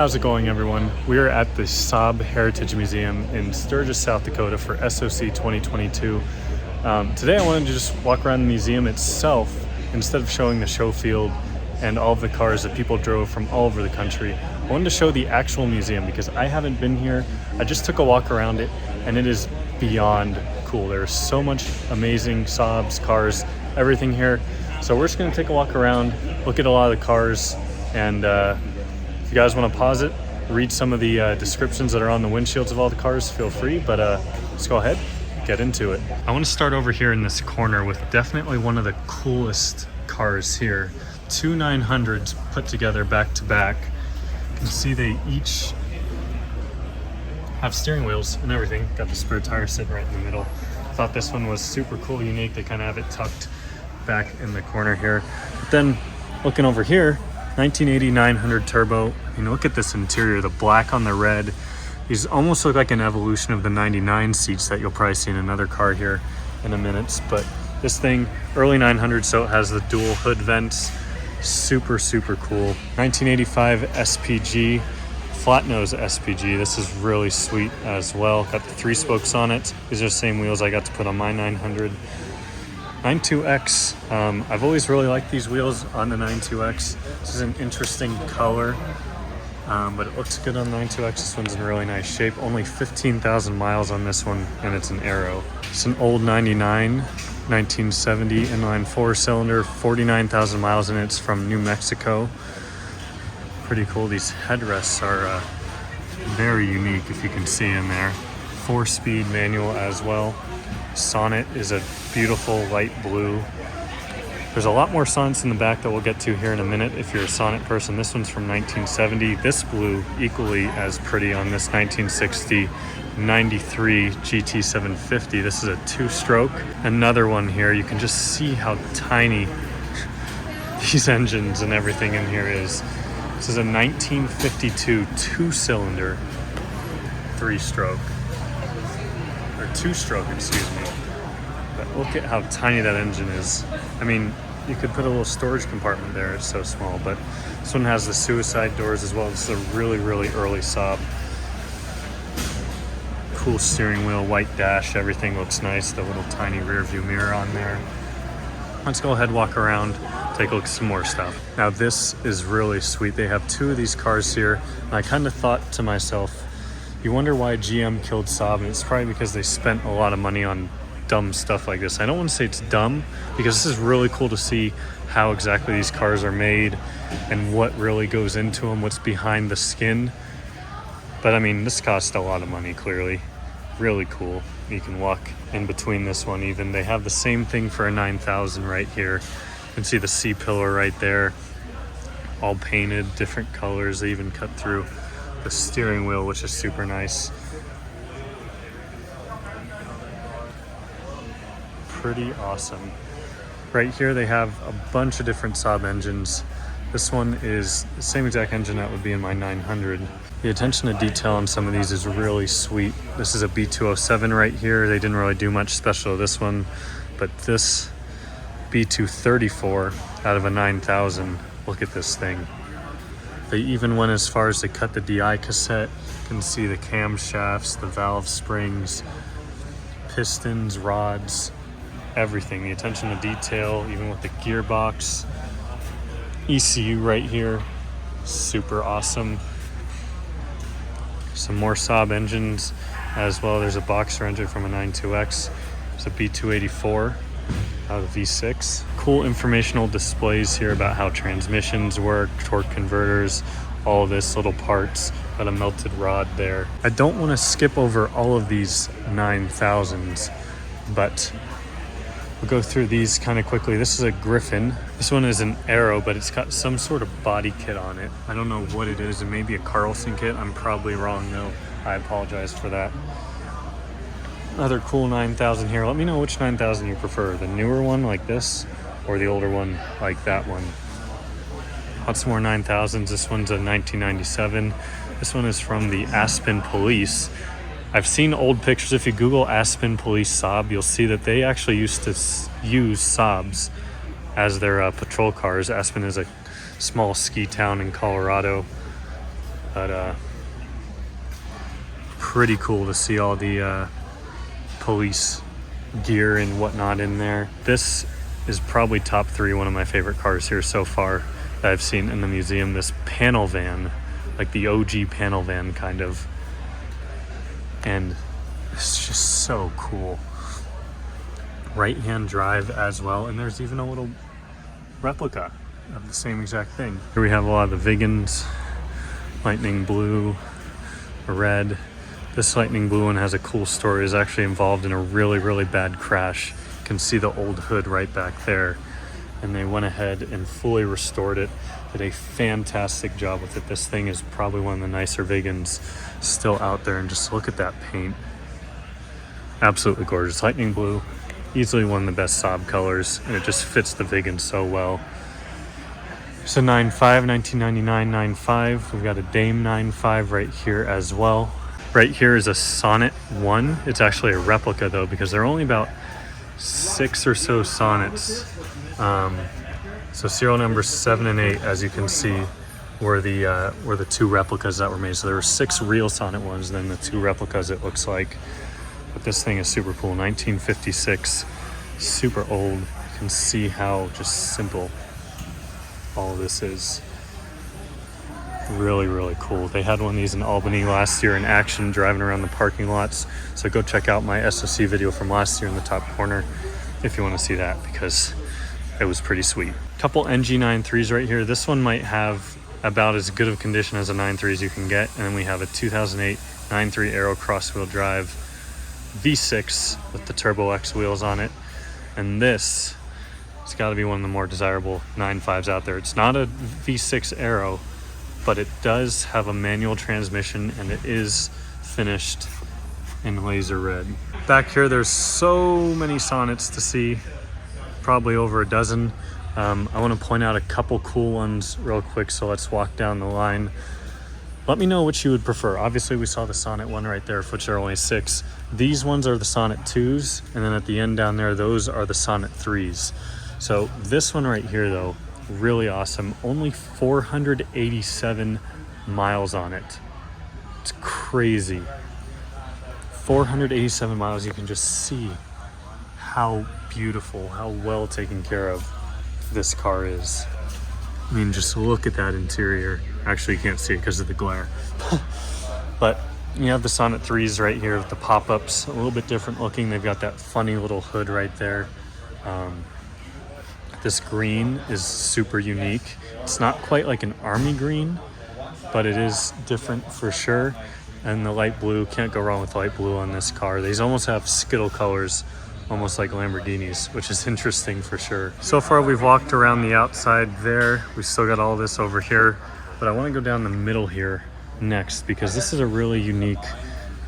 How's it going, everyone? We are at the Saab Heritage Museum in Sturgis, South Dakota for SOC 2022. Today I wanted to just walk around the museum itself instead of showing the show field and all of the cars that people drove from all over the country. I wanted to show the actual museum because I haven't been here. I just took a walk around it and it is beyond cool. There's so much amazing Saabs, cars, everything here. So we're just gonna take a walk around, look at a lot of the cars, and if you guys want to pause it, read some of the descriptions that are on the windshields of all the cars, feel free, but let's go ahead, get into it. I want to start over here in this corner with definitely one of the coolest cars here. Two 900s put together back to back. You can see they each have steering wheels and everything. Got the spare tire sitting right in the middle. Thought this one was super cool, unique. They kind of have it tucked back in the corner here. But then looking over here, 1980 900 turbo. I mean, look at this interior, the black on the red. These almost look like an evolution of the 99 seats that you'll probably see in another car here in a minute. But this thing, early 900, so it has the dual hood vents. Super, super cool. 1985 SPG, flat nose SPG. This is really sweet as well. Got the 3 spokes on it. These are the same wheels I got to put on my 900. 92X, I've always really liked these wheels on the 92X. This is an interesting color, but it looks good on the 92X. This one's in really nice shape. Only 15,000 miles on this one, and it's an Aero. It's an old 99, 1970 inline 4-cylinder, 49,000 miles, and it's from New Mexico. Pretty cool. These headrests are very unique, if you can see in there. 4-speed manual as well. Sonnet is a beautiful light blue. There's a lot more sonnets in the back that we'll get to here in a minute if you're a sonnet person. This one's from 1970. This blue equally as pretty on this 1960 93 GT750. This is a 2-stroke. Another one here. You can just see how tiny these engines and everything in here is. This is a 1952 2-cylinder 3-stroke. Or 2-stroke, excuse me. But look at how tiny that engine is. I mean, you could put a little storage compartment there, it's so small, but this one has the suicide doors as well. This is a really, really early Saab. Cool steering wheel, white dash, everything looks nice. The little tiny rear view mirror on there. Let's go ahead, walk around, take a look at some more stuff. Now this is really sweet. They have 2 of these cars here. And I kind of thought to myself, you wonder why GM killed Saab, and it's probably because they spent a lot of money on dumb stuff like this. I don't want to say it's dumb, because this is really cool to see how exactly these cars are made and what really goes into them, what's behind the skin. But I mean, this cost a lot of money, clearly. Really cool. You can walk in between this one even. They have the same thing for a 9000 right here. You can see the C-pillar right there, all painted, different colors. They even cut through the steering wheel, which is super nice. Pretty awesome. Right here they have a bunch of different Saab engines. This one is the same exact engine that would be in my 900. The attention to detail on some of these is really sweet. This is a B207 right here. They didn't really do much special to this one, but this B234 out of a 9000, look at this thing. They even went as far as to cut the DI cassette. You can see the camshafts, the valve springs, pistons, rods, everything. The attention to detail, even with the gearbox. ECU right here, super awesome. Some more Saab engines as well. There's a boxer engine from a 92X. There's a B284 out of V6. Cool informational displays here about how transmissions work, torque converters, all of this, little parts. Got a melted rod there. I don't want to skip over all of these 9000s, but we'll go through these kind of quickly. This is a Griffin. This one is an Aero, but it's got some sort of body kit on it. I don't know what it is. It may be a Carlson kit. I'm probably wrong though. I apologize for that. Another cool 9000 here. Let me know which 9000 you prefer. The newer one like this or the older one like that one. Lots more 9000s. This one's a 1997. This one is from the Aspen Police. I've seen old pictures. If you Google Aspen Police Saab, you'll see that they actually used to use Saabs as their patrol cars. Aspen is a small ski town in Colorado. But pretty cool to see all the police gear and whatnot in there. This is probably top 3 one of my favorite cars here so far that I've seen in the museum. This panel van, like the OG panel van kind of, and it's just so cool. Right hand drive as well, and there's even a little replica of the same exact thing. Here we have a lot of the Viggens, lightning blue, red. This lightning blue one has a cool story. It was actually involved in a really bad crash. You can see the old hood right back there. And they went ahead and fully restored it. Did a fantastic job with it. This thing is probably one of the nicer Viggens still out there. And just look at that paint. Absolutely gorgeous. Lightning blue, easily one of the best Saab colors. And it just fits the Viggen so well. It's a 9.5, 1999 9.5. We've got a Dame 9.5 right here as well. Right here is a Sonnet 1. It's actually a replica though, because there are only about 6 or so Sonnets. So serial numbers 7 and 8, as you can see, were the 2 replicas that were made. So there were 6 real Sonnet 1s, then the 2 replicas it looks like. But this thing is super cool, 1956, super old. You can see how just simple all of this is. Really cool. They had one of these in Albany last year in action, driving around the parking lots. So go check out my SOC video from last year in the top corner if you want to see that, because it was pretty sweet. Couple NG 9.3s right here. This one might have about as good of condition as a 9.3 as you can get. And then we have a 2008 9.3 Aero cross-wheel drive V6 with the Turbo X wheels on it. And this, it's got to be one of the more desirable 9.5s out there. It's not a V6 Aero, but it does have a manual transmission and it is finished in laser red. Back here, there's so many Sonnets to see, probably over a dozen. I want to point out a couple cool ones real quick, so let's walk down the line. Let me know which you would prefer. Obviously, we saw the Sonnet 1 right there, which are only 6. These ones are the Sonnet 2s, and then at the end down there, those are the Sonnet 3s. So this one right here, though, really awesome. Only 487 miles on it. It's crazy. 487 miles. You can just see how beautiful, how well taken care of this car is. I mean, just look at that interior. Actually, you can't see it because of the glare. But you have the Sonnet 3s right here with the pop-ups, a little bit different looking. They've got that funny little hood right there. This green is super unique. It's not quite like an army green, but it is different for sure. And the light blue, can't go wrong with light blue on this car. These almost have Skittle colors, almost like Lamborghinis, which is interesting for sure. So far we've walked around the outside there. We've still got all this over here, but I want to go down the middle here next, because this is a really unique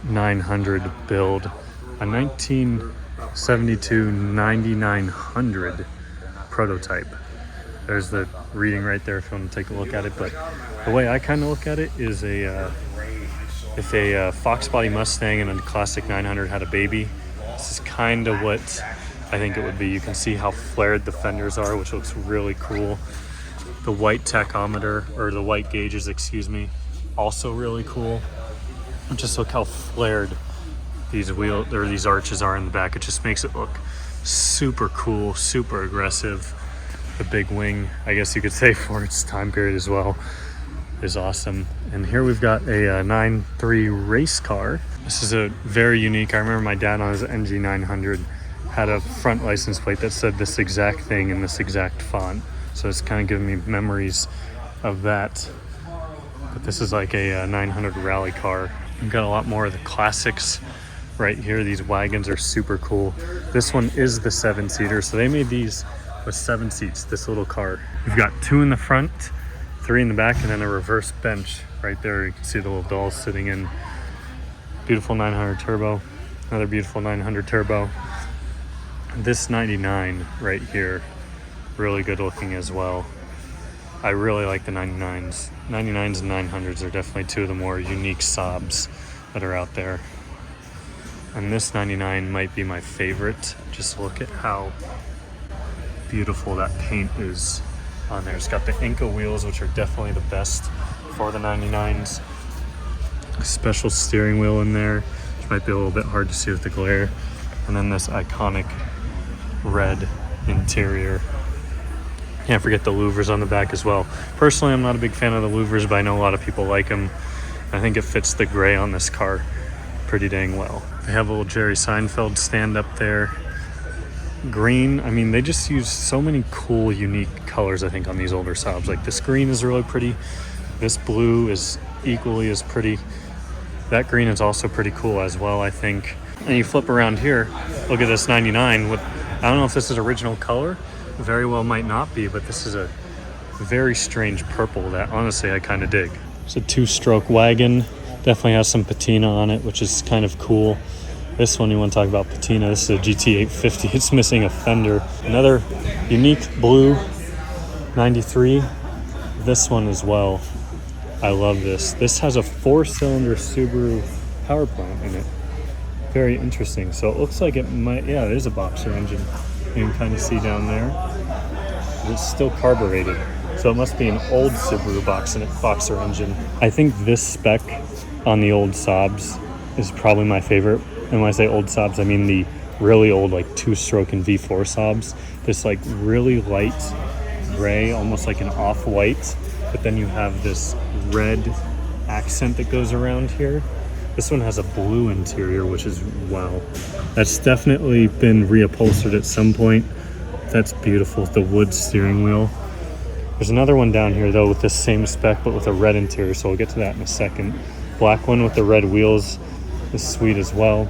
900 build, a 1972 9900 prototype. There's the reading right there if you want to take a look at it. But the way I kind of look at it is if a Fox body Mustang and a classic 900 had a baby, this is kind of what I think it would be. You can see how flared the fenders are, which looks really cool. The white tachometer, or the white gauges, excuse me, also really cool. Just look how flared these arches are in the back. It just makes it look super cool, super aggressive. The big wing, I guess you could say, for its time period as well, is awesome. And here we've got a 9.3 race car. This is a very unique. I remember my dad on his NG 900 had a front license plate that said this exact thing in this exact font. So it's kind of giving me memories of that. But this is like a 900 rally car. We've got a lot more of the classics right here. These wagons are super cool. This one is the 7-seater, so they made these with 7 seats, this little car. We've got 2 in the front, 3 in the back, and then a reverse bench right there. You can see the little dolls sitting in. Beautiful 900 turbo, another beautiful 900 turbo. This 99 right here, really good looking as well. I really like the 99s. 99s and 900s are definitely 2 of the more unique Saabs that are out there. And this 99 might be my favorite. Just look at how beautiful that paint is on there. It's got the Inca wheels, which are definitely the best for the 99s. Special steering wheel in there, which might be a little bit hard to see with the glare. And then this iconic red interior. Can't forget the louvers on the back as well. Personally, I'm not a big fan of the louvers, but I know a lot of people like them. I think it fits the gray on this car pretty dang well. They have a little Jerry Seinfeld stand up there. Green, I mean, they just use so many cool, unique colors, I think, on these older Saabs. Like this green is really pretty. This blue is equally as pretty. That green is also pretty cool as well, I think. And you flip around here, look at this 99 with, I don't know if this is original color, very well might not be, but this is a very strange purple that honestly I kind of dig. It's a 2-stroke wagon, definitely has some patina on it, which is kind of cool. This one, you want to talk about patina, this is a GT850, it's missing a fender. Another unique blue 93, this one as well. I love this. This has a 4-cylinder Subaru power plant in it. Very interesting. So it looks like it might, yeah, there's a boxer engine. You can kind of see down there. It's still carbureted. So it must be an old Subaru boxer engine. I think this spec on the old Saabs is probably my favorite. And when I say old Saabs, I mean the really old, like 2-stroke and V4 Saabs. This like really light gray, almost like an off-white. But then you have this red accent that goes around here. This one has a blue interior, which is, wow. That's definitely been reupholstered at some point. That's beautiful with the wood steering wheel. There's another one down here though with the same spec but with a red interior, so we'll get to that in a second. Black one with the red wheels is sweet as well.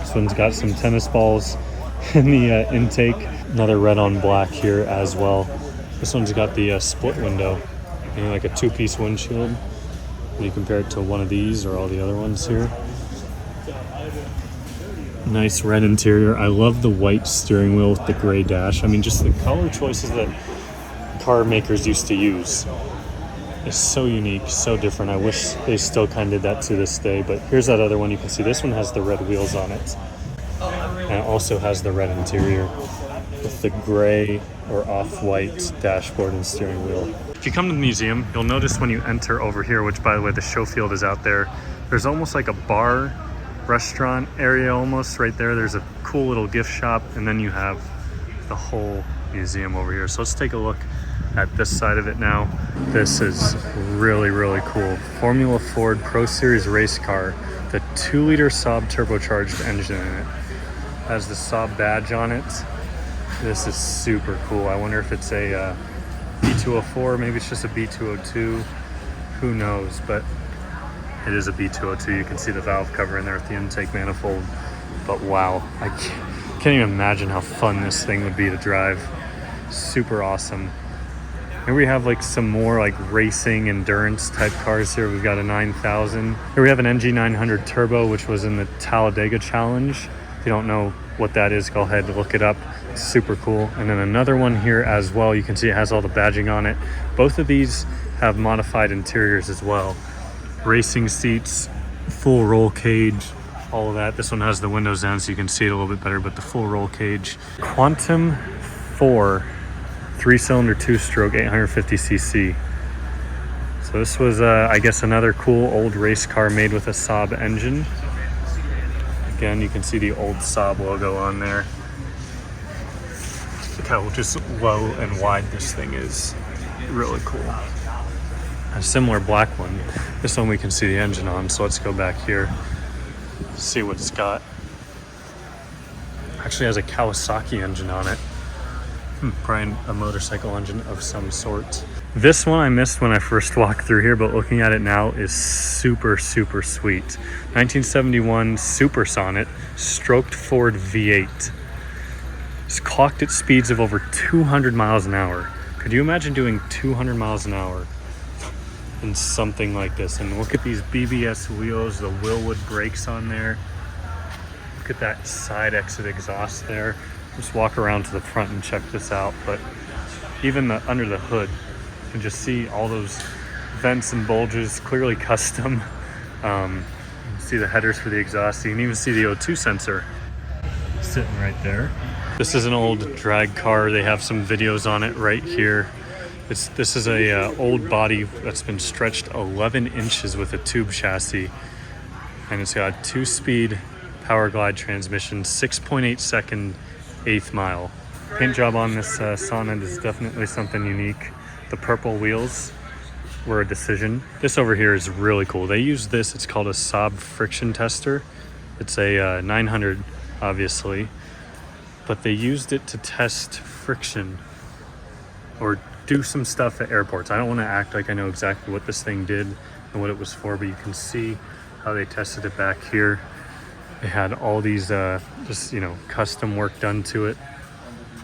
This one's got some tennis balls in the intake. Another red on black here as well. This one's got the split window, and like a 2-piece windshield. When you compare it to one of these or all the other ones here. Nice red interior. I love the white steering wheel with the gray dash. I mean, just the color choices that car makers used to use is so unique, so different. I wish they still kind of did that to this day, but here's that other one you can see. This one has the red wheels on it. And it also has the red interior with the gray or off-white dashboard and steering wheel. If you come to the museum, you'll notice when you enter over here, which by the way, the show field is out there, there's almost like a bar, restaurant area almost right there. There's a cool little gift shop, and then you have the whole museum over here. So let's take a look at this side of it now. This is really, really cool. Formula Ford Pro Series race car, the 2-liter Saab turbocharged engine in it. Has the Saab badge on it. This is super cool. I wonder if it's a B204, maybe it's just a B202, who knows, but it is a B202. You can see the valve cover in there with the intake manifold, but wow, I can't even imagine how fun this thing would be to drive. Super awesome. Here we have like some more like racing endurance type cars here. We've got a 9000. Here we have an MG900 Turbo, which was in the Talladega Challenge. If you don't know what that is, go ahead and look it up. Super cool. And then another one here as well. You can see it has all the badging on it. Both of these have modified interiors as well. Racing seats, full roll cage, all of that. This one has the windows down so you can see it a little bit better, but the full roll cage. Quantum 4 3-cylinder 2-stroke 850cc. So this was I guess another cool old race car made with a Saab engine. Again, you can see the old Saab logo on there. Look how just low and wide this thing is. Really cool. A similar black one. This one we can see the engine on, so let's go back here, see what it's got. Actually has a Kawasaki engine on it. Probably a motorcycle engine of some sort. This one I missed when I first walked through here, but looking at it now is super, super sweet. 1971 Supersonic stroked Ford V8. It's clocked at speeds of over 200 miles an hour. Could you imagine doing 200 miles an hour in something like this? And look at these BBS wheels, the Willwood brakes on there. Look at that side exit exhaust there. Just walk around to the front and check this out. But even under the hood, you can just see all those vents and bulges, clearly custom. You can see the headers for the exhaust. You can even see the O2 sensor sitting right there. This is an old drag car. They have some videos on it right here. This is a old body that's been stretched 11 inches with a tube chassis, and it's got a 2-speed power glide transmission, 6.8 second eighth mile. Paint job on this Sonnet is definitely something unique. The purple wheels were a decision. This over here is really cool. They use this, it's called a Saab friction tester. It's a 900, obviously, but they used it to test friction or do some stuff at airports. I don't want to act like I know exactly what this thing did and what it was for, but you can see how they tested it back here. They had all these just, you know, custom work done to it.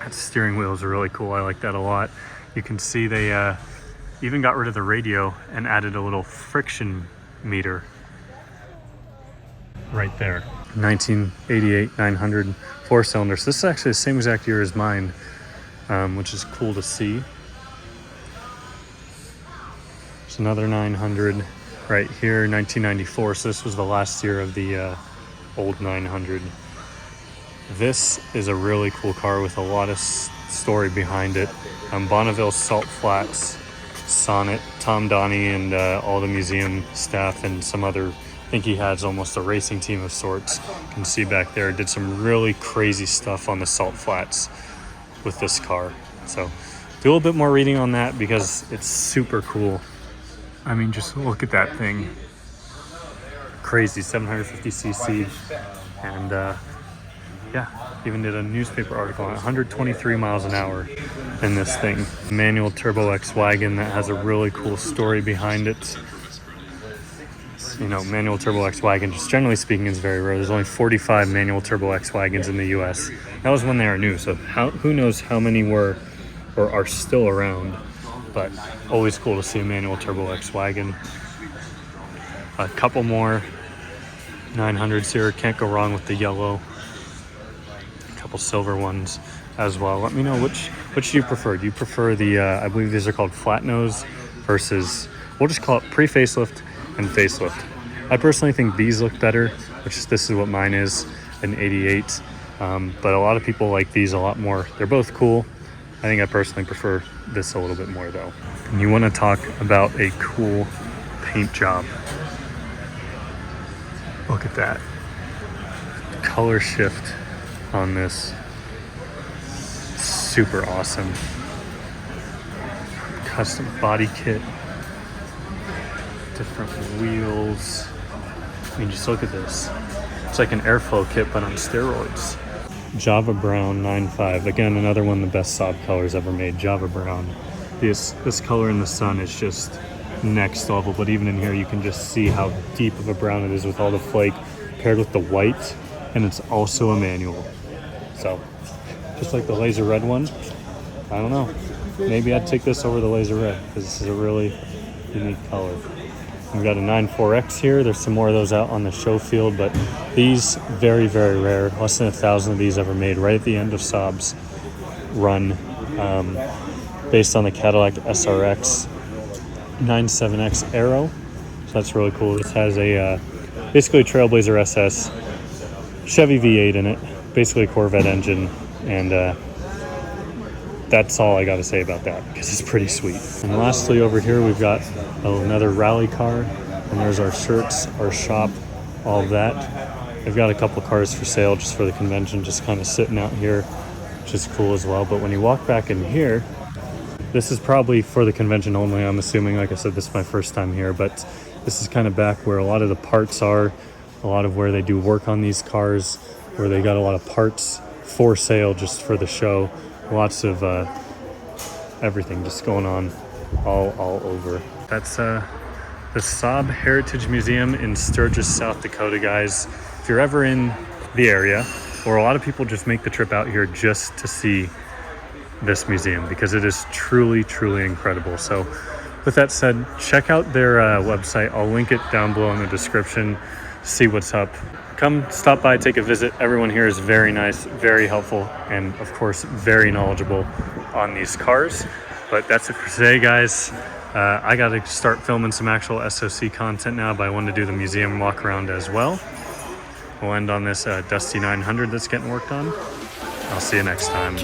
That steering wheel is really cool. I like that a lot. You can see they even got rid of the radio and added a little friction meter right there. 1988 900 4-cylinder. So this is actually the same exact year as mine, which is cool to see. There's another 900 right here, 1994. So this was the last year of the old 900. This is a really cool car with a lot of story behind it. Bonneville Salt Flats, Sonnet, Tom Donnie, and all the museum staff and some other, I think he has almost a racing team of sorts. You can see back there, did some really crazy stuff on the Salt Flats with this car. So do a little bit more reading on that because it's super cool. I mean, just look at that thing. Crazy, 750cc. And yeah, even did a newspaper article on 123 miles an hour in this thing. Manual turbo X wagon that has a really cool story behind it. You know, manual turbo X wagon, just generally speaking, is very rare. There's only 45 manual turbo X wagons in the US. That was when they were new, so who knows how many were or are still around. But always cool to see a manual turbo X wagon. A couple more 900s here. Can't go wrong with the yellow. A couple silver ones as well. Let me know which do you prefer. Do you prefer the I believe these are called flat nose versus, we'll just call it pre-facelift and facelift. I personally think these look better, which this is what mine is, an 88. But a lot of people like these a lot more. They're both cool. I think I personally prefer this a little bit more though. And you want to talk about a cool paint job. Look at that. Color shift on this. Super awesome. Custom body kit. Different wheels. I mean, just look at this. It's like an airflow kit, but on steroids. Java Brown 9.5. Again, another one of the best Saab colors ever made, Java Brown. This color in the sun is just next level, but even in here you can just see how deep of a brown it is with all the flake paired with the white, and it's also a manual. So, just like the laser red one, I don't know. Maybe I'd take this over the laser red because this is a really unique color. We've got a 94X here. There's some more of those out on the show field, but these very, very rare. Less than 1,000 of these ever made right at the end of Saab's run, based on the Cadillac SRX 97X Aero. So that's really cool. This has a basically Trailblazer SS Chevy V8 in it, basically a Corvette engine, and that's all I got to say about that because it's pretty sweet. And lastly, over here we've got another rally car, and there's our shirts, our shop, all of that. They've got a couple cars for sale just for the convention, just kind of sitting out here, which is cool as well. But when you walk back in here, this is probably for the convention only, I'm assuming. Like I said, this is my first time here, but this is kind of back where a lot of the parts are, a lot of where they do work on these cars, where they got a lot of parts for sale just for the show. Lots of everything just going on all over. That's the Saab Heritage Museum in Sturgis, South Dakota, guys. If you're ever in the area, or a lot of people just make the trip out here just to see this museum because it is truly, truly incredible. So with that said, check out their website. I'll link it down below in the description. See what's up. Come stop by, take a visit. Everyone here is very nice, very helpful, and of course, very knowledgeable on these cars. But that's it for today, guys. I got to start filming some actual SOC content now, but I wanted to do the museum walk around as well. We'll end on this Dusty 900 that's getting worked on. I'll see you next time.